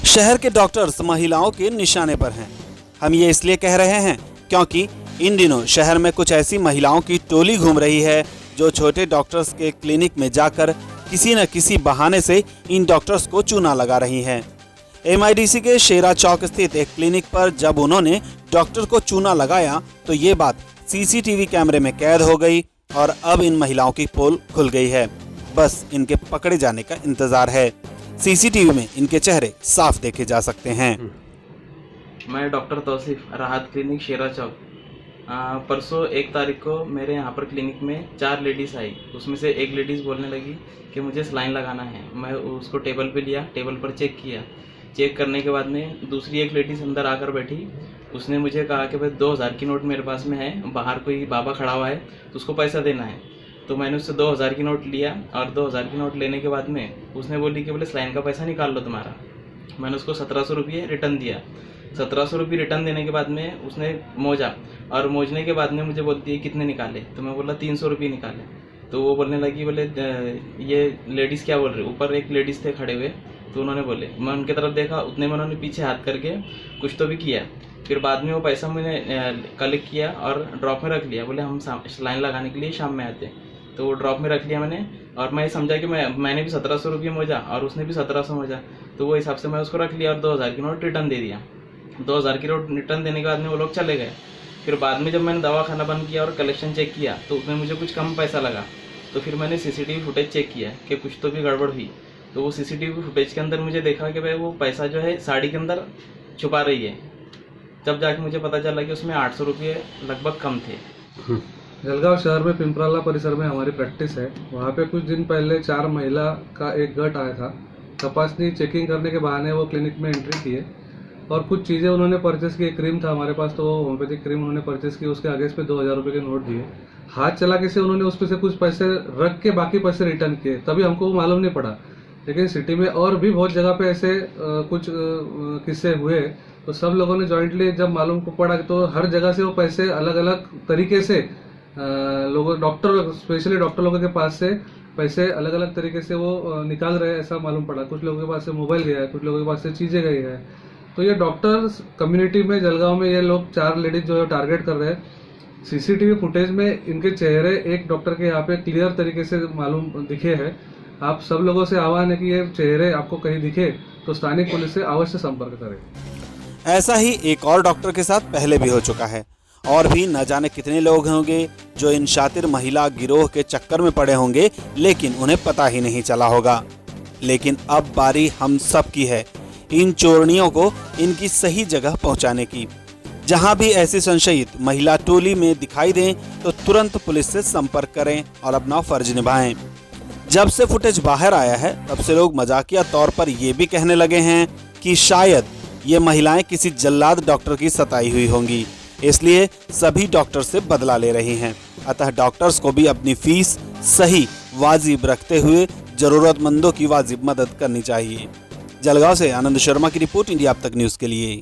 शहर के डॉक्टर्स महिलाओं के निशाने पर हैं। हम ये इसलिए कह रहे हैं क्योंकि इन दिनों शहर में कुछ ऐसी महिलाओं की टोली घूम रही है जो छोटे डॉक्टर्स के क्लिनिक में जाकर किसी न किसी बहाने से इन डॉक्टर्स को चूना लगा रही हैं। MIDC के शेरा चौक स्थित एक क्लिनिक पर जब उन्होंने डॉक्टर को चूना लगाया तो ये बात CCTV कैमरे में कैद हो गई और अब इन महिलाओं की पोल खुल गई है। बस इनके पकड़े जाने का इंतजार है। CCTV में इनके चेहरे साफ देखे जा सकते हैं। मैं डॉक्टर तौसीफ, राहत क्लिनिक शेरा चौक। परसों 1 तारीख को मेरे यहाँ पर क्लिनिक में 4 लेडीज़ आई। उसमें से एक लेडीज़ बोलने लगी कि मुझे सलाइन लगाना है। मैं उसको टेबल पे लिया, टेबल पर चेक किया। चेक करने के बाद में दूसरी एक लेडीज़ अंदर आकर बैठी। उसने मुझे कहा कि भाई 2000 की नोट मेरे पास में है, बाहर कोई बाबा खड़ा हुआ है तो उसको पैसा देना है। तो मैंने उससे 2000 की नोट लिया और 2000 की नोट लेने के बाद में उसने बोली कि बोले सलाइन का पैसा निकाल लो तुम्हारा। मैंने उसको 1700 रुपये रिटर्न दिया। 1700 रुपये रिटर्न देने के बाद में उसने मोजा और मोजने के बाद में मुझे बोलती है कितने निकाले। तो मैं बोला 300 रुपये निकाले। तो वो बोलने लगी बोले ये लेडीज़ क्या बोल रही। ऊपर एक लेडीज़ थे खड़े हुए तो उन्होंने बोले, मैं उनकी तरफ देखा, उतने में उन्होंने पीछे हाथ करके कुछ तो भी किया। फिर बाद में वो पैसा मैंने कलेक्ट किया और ड्रॉप में रख लिया। बोले हम लाइन लगाने के लिए शाम में आते। तो वो ड्रॉप में रख लिया मैंने और मैं समझा कि मैंने भी 1700 रुपये मोजा और उसने भी 1700 मोजा। तो वो हिसाब से मैं उसको रख लिया और 2000 की नोट रिटर्न दे दिया। 2000 की नोट रिटर्न देने के बाद में वो लोग चले गए। फिर बाद में जब मैंने दवा खाना बंद किया और कलेक्शन चेक किया तो उसमें मुझे कुछ कम पैसा लगा। तो फिर मैंने CCTV फुटेज चेक किया कि कुछ तो भी गड़बड़ हुई। तो वो CCTV फुटेज के अंदर मुझे देखा कि भाई वो पैसा जो है साड़ी के अंदर छुपा रही है। तब जाके मुझे पता चला कि उसमें 800 रुपये लगभग कम थे। जलगांव शहर में पिंपराला परिसर में हमारी प्रैक्टिस है। वहाँ पे कुछ दिन पहले 4 महिला का एक गट आया था। तपासनी चेकिंग करने के बहाने वो क्लिनिक में एंट्री किए और कुछ चीज़ें उन्होंने परचेस की। एक क्रीम था हमारे पास, तो वो होम्योपैथिक क्रीम उन्होंने परचेस की। उसके आगे पे 2000 रुपये के नोट दिए। हाथ चला के से उन्होंने उसमें से कुछ पैसे रख के बाकी पैसे रिटर्न किए। तभी हमको वो मालूम नहीं पड़ा। लेकिन सिटी में और भी बहुत जगह पे ऐसे कुछ किस्से हुए। तो सब लोगों ने जॉइंटली जब मालूम को पड़ा तो हर जगह से वो पैसे अलग अलग तरीके से लोगों डॉक्टर स्पेशली डॉक्टर लोगों के पास से पैसे अलग अलग तरीके से वो निकाल रहे हैं, ऐसा मालूम पड़ा। कुछ लोगों के पास से मोबाइल गया है, कुछ लोगों के पास से चीज़ें गई है। तो ये डॉक्टर्स कम्युनिटी में जलगांव में ये लोग 4 लेडीज जो है टारगेट कर रहे हैं। CCTV फुटेज में इनके चेहरे एक डॉक्टर के यहाँ पे क्लियर तरीके से मालूम दिखे हैं। आप सब लोगों से आह्वान है कि ये चेहरे आपको कहीं दिखे तो स्थानिक पुलिस से अवश्य संपर्क करें। ऐसा ही एक और डॉक्टर के साथ पहले भी हो चुका है और भी न जाने कितने लोग होंगे जो इन शातिर महिला गिरोह के चक्कर में पड़े होंगे, लेकिन उन्हें पता ही नहीं चला होगा। लेकिन अब बारी हम सब की है इन चोरनियों को इनकी सही जगह पहुंचाने की। जहां भी ऐसी संशयित महिला टोली में दिखाई दें तो तुरंत पुलिस से संपर्क करें और अपना फर्ज निभाएं। जब से फुटेज बाहर आया है तब से लोग मजाकिया तौर पर ये भी कहने लगे हैं कि शायद ये महिलाएं किसी जल्लाद डॉक्टर की सताई हुई होंगी, इसलिए सभी डॉक्टर से बदला ले रही हैं। अतः डॉक्टर्स को भी अपनी फीस सही वाजिब रखते हुए जरूरतमंदों की वाजिब मदद करनी चाहिए। जलगांव से आनंद शर्मा की रिपोर्ट, इंडिया अब तक न्यूज़ के लिए।